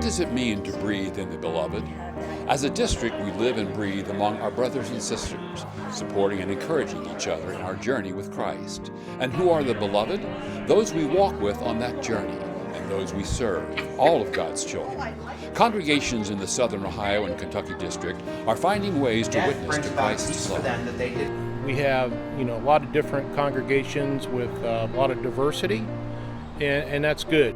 does it mean to breathe in the Beloved? As a district, we live and breathe among our brothers and sisters, supporting and encouraging each other in our journey with Christ. And who are the Beloved? Those we walk with on that journey, and those we serve, all of God's children. Congregations in the Southern Ohio and Kentucky district are finding ways to witness to Christ's love. We have, a lot of different congregations with a lot of diversity, and that's good.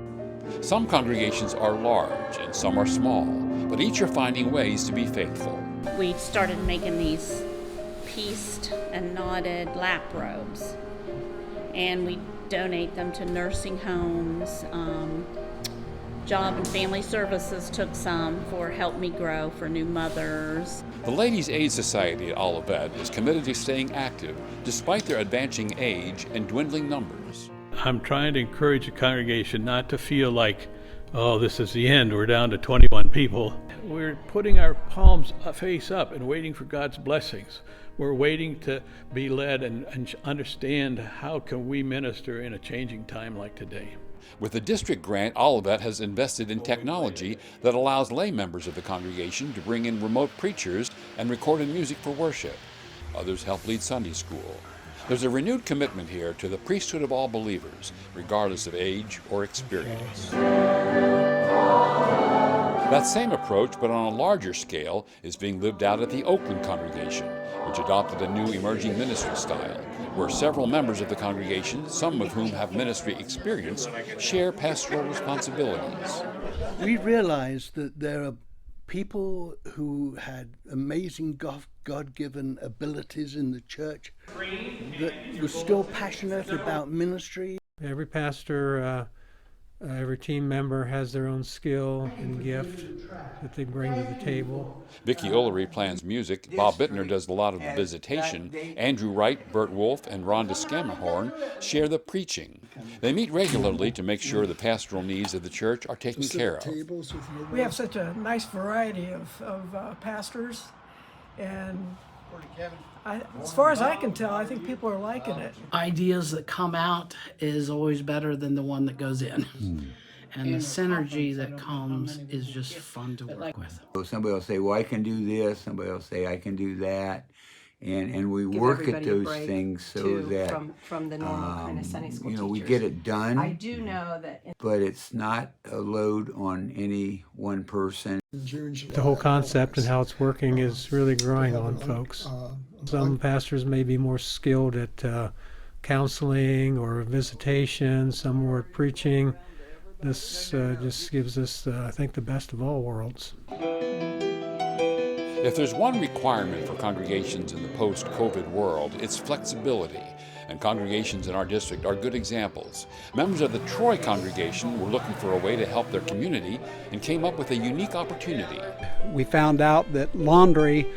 Some congregations are large and some are small, but each are finding ways to be faithful. We started making these pieced and knotted lap robes, and we donate them to nursing homes. Job and Family Services took some for Help Me Grow for new mothers. The Ladies' Aid Society at Olivet is committed to staying active despite their advancing age and dwindling numbers. I'm trying to encourage the congregation not to feel like, oh, this is the end, we're down to 21 people. We're putting our palms face up and waiting for God's blessings. We're waiting to be led and understand how can we minister in a changing time like today. With the district grant, Olivet has invested in technology that allows lay members of the congregation to bring in remote preachers and recorded music for worship. Others help lead Sunday school. There's a renewed commitment here to the priesthood of all believers, regardless of age or experience. That same approach, but on a larger scale, is being lived out at the Oakland congregation, which adopted a new emerging ministry style, where several members of the congregation, some of whom have ministry experience, share pastoral responsibilities. We realized that there are people who had amazing God-given abilities in the church that were still passionate about ministry. Every pastor, every team member has their own skill and gift that they bring to the table. Vicki Ullery plans music. Bob Bittner does a lot of the visitation. Andrew Wright, Bert Wolf, and Rhonda Scammahorn share the preaching. They meet regularly to make sure the pastoral needs of the church are taken care of. We have such a nice variety of pastors, and as far as I can tell, I think people are liking it. Ideas that come out is always better than the one that goes in. And the synergy that comes is just fun to work with. Somebody will say, well, I can do this. Somebody will say, I can do that. And we work at those things so that from the normal kind of Sunday school teachers. We get it done. I do know that, but it's not a load on any one person. The whole concept and how it's working is really growing on folks. Some pastors may be more skilled at counseling or visitation, some more at preaching. This just gives us, I think, the best of all worlds. If there's one requirement for congregations in the post-COVID world, it's flexibility, and congregations in our district are good examples. Members of the Troy congregation were looking for a way to help their community and came up with a unique opportunity. We found out that laundry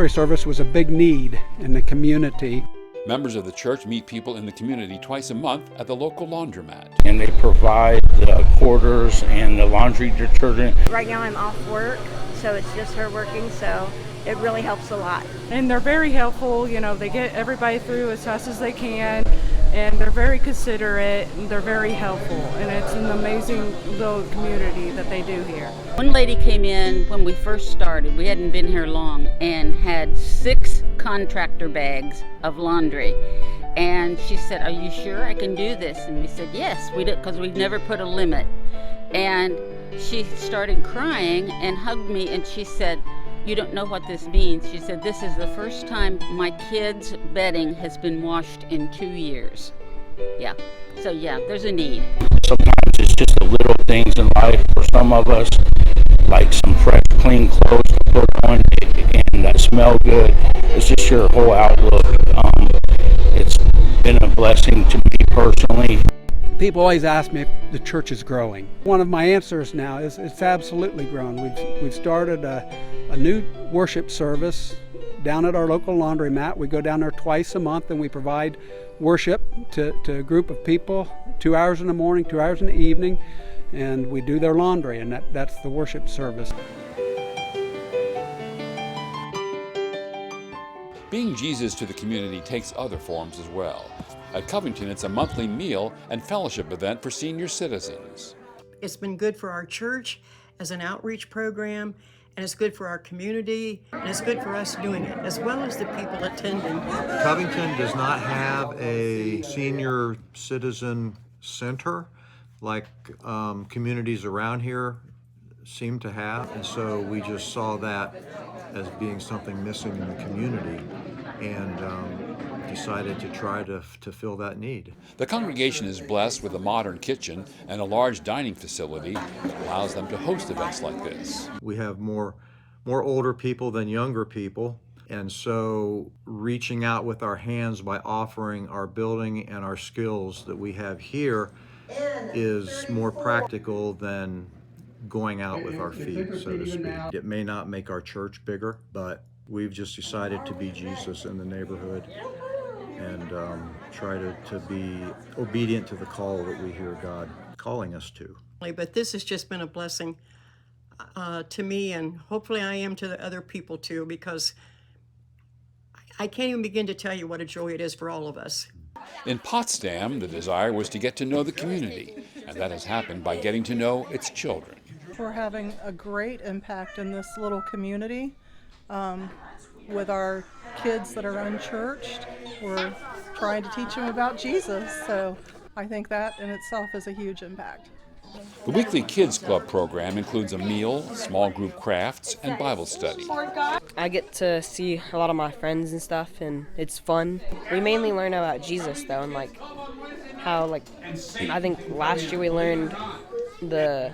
service was a big need in the community. Members of the church meet people in the community twice a month at the local laundromat. And they provide the quarters and the laundry detergent. Right now I'm off work, so it's just her working, so it really helps a lot. And they're very helpful, they get everybody through as fast as they can, and they're very considerate, and they're very helpful, and it's an amazing little community that they do here. One lady came in when we first started, we hadn't been here long, and had 6 contractor bags of laundry. And she said, "Are you sure I can do this?" And we said, "Yes, we did," because we've never put a limit. And she started crying and hugged me, and she said, "You don't know what this means." She said, "This is the first time my kids' bedding has been washed in 2 years." Yeah, so yeah, there's a need. Sometimes it's just the little things in life for some of us, like some fresh, clean clothes to put on and that smell good. It's just your whole outlook. It's been a blessing to me personally. People always ask me if the church is growing. One of my answers now is it's absolutely grown. We've started a new worship service down at our local laundromat. We go down there twice a month and we provide worship to a group of people, 2 hours in the morning, 2 hours in the evening, and we do their laundry, and that's the worship service. Being Jesus to the community takes other forms as well. At Covington, it's a monthly meal and fellowship event for senior citizens. It's been good for our church as an outreach program, and it's good for our community, and it's good for us doing it, as well as the people attending. Covington does not have a senior citizen center like communities around here seem to have, and so we just saw that as being something missing in the community, and decided to try to fill that need. The congregation is blessed with a modern kitchen and a large dining facility that allows them to host events like this. We have more older people than younger people, and so reaching out with our hands by offering our building and our skills that we have here is more practical than going out with our feet, so to speak. It may not make our church bigger, but we've just decided to be Jesus in the neighborhood and try to be obedient to the call that we hear God calling us to. But this has just been a blessing to me, and hopefully I am to the other people too, because I can't even begin to tell you what a joy it is for all of us. In Potsdam, the desire was to get to know the community, and that has happened by getting to know its children. We're having a great impact in this little community with our kids that are unchurched. We're trying to teach them about Jesus, so I think that in itself is a huge impact. The weekly Kids Club program includes a meal, small group crafts, and Bible study. I get to see a lot of my friends and stuff, and it's fun. We mainly learn about Jesus, though, and how I think last year we learned the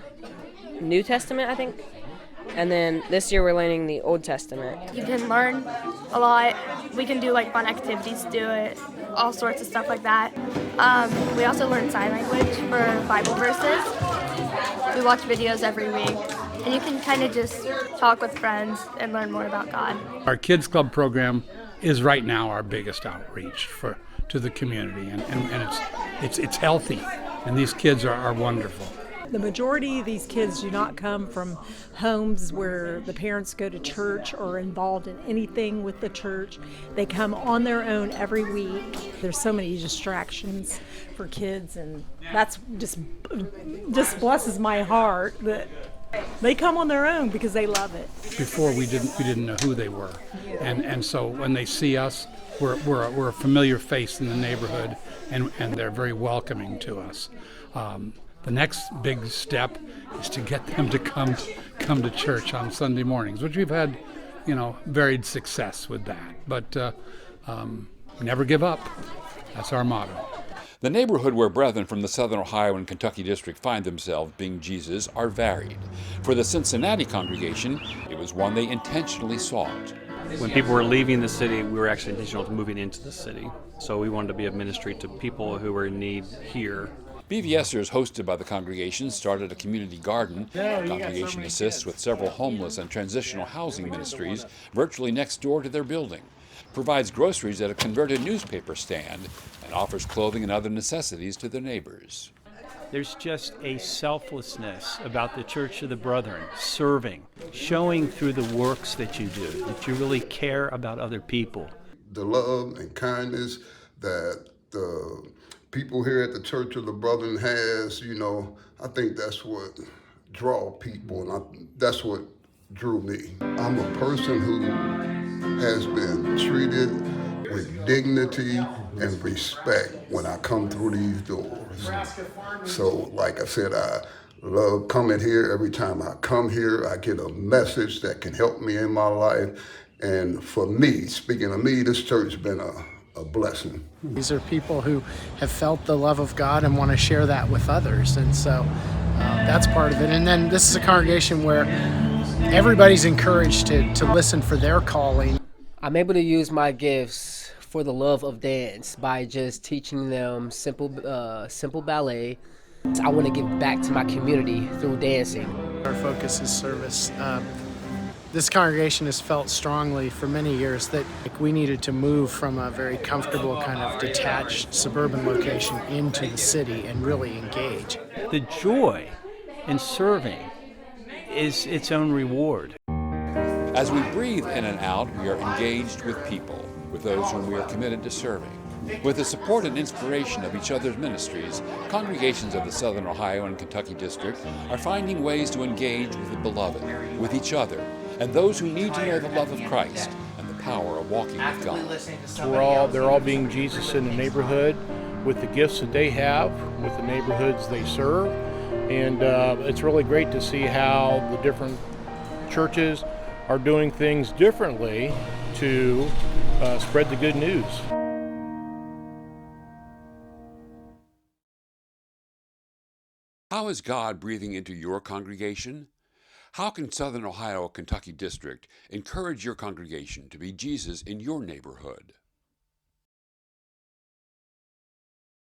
New Testament, I think, and then this year we're learning the Old Testament. You can learn a lot. We can do fun activities to do it, all sorts of stuff like that. We also learn sign language for Bible verses. We watch videos every week, and you can kind of just talk with friends and learn more about God. Our Kids Club program is right now our biggest outreach to the community, and it's healthy, and these kids are wonderful. The majority of these kids do not come from homes where the parents go to church or are involved in anything with the church. They come on their own every week. There's so many distractions for kids, and that's just blesses my heart that they come on their own because they love it. Before we didn't know who they were, and so when they see us, we're a familiar face in the neighborhood, and they're very welcoming to us. The next big step is to get them to come to church on Sunday mornings, which we've had, varied success with that. But never give up. That's our motto. The neighborhood where brethren from the Southern Ohio and Kentucky district find themselves being Jesus are varied. For the Cincinnati congregation, it was one they intentionally sought. When people were leaving the city, we were actually intentional to moving into the city. So we wanted to be a ministry to people who were in need here. BVSers hosted by the congregation started a community garden. The congregation assists with several homeless and transitional housing ministries virtually next door to their building, provides groceries at a converted newspaper stand, and offers clothing and other necessities to their neighbors. There's just a selflessness about the Church of the Brethren, serving, showing through the works that you do, that you really care about other people. The love and kindness that the people here at the Church of the Brethren has, I think that's what draw people, and that's what drew me. I'm a person who has been treated with dignity and respect when I come through these doors. So, like I said, I love coming here. Every time I come here, I get a message that can help me in my life. And for me, speaking of me, this church has been a blessing. These are people who have felt the love of God and want to share that with others, and so that's part of it. And then this is a congregation where everybody's encouraged to listen for their calling. I'm able to use my gifts for the love of dance by just teaching them simple ballet. I want to give back to my community through dancing. Our focus is service. This congregation has felt strongly for many years that we needed to move from a very comfortable kind of detached suburban location into the city and really engage. The joy in serving is its own reward. As we breathe in and out, we are engaged with people, with those whom we are committed to serving. With the support and inspiration of each other's ministries, congregations of the Southern Ohio and Kentucky District are finding ways to engage with the beloved, with each other, and those who need to know the love of Christ and the power of walking with God. They're all being Jesus in the neighborhood with the gifts that they have, with the neighborhoods they serve, and it's really great to see how the different churches are doing things differently to spread the good news. How is God breathing into your congregation? How can Southern Ohio Kentucky District encourage your congregation to be Jesus in your neighborhood?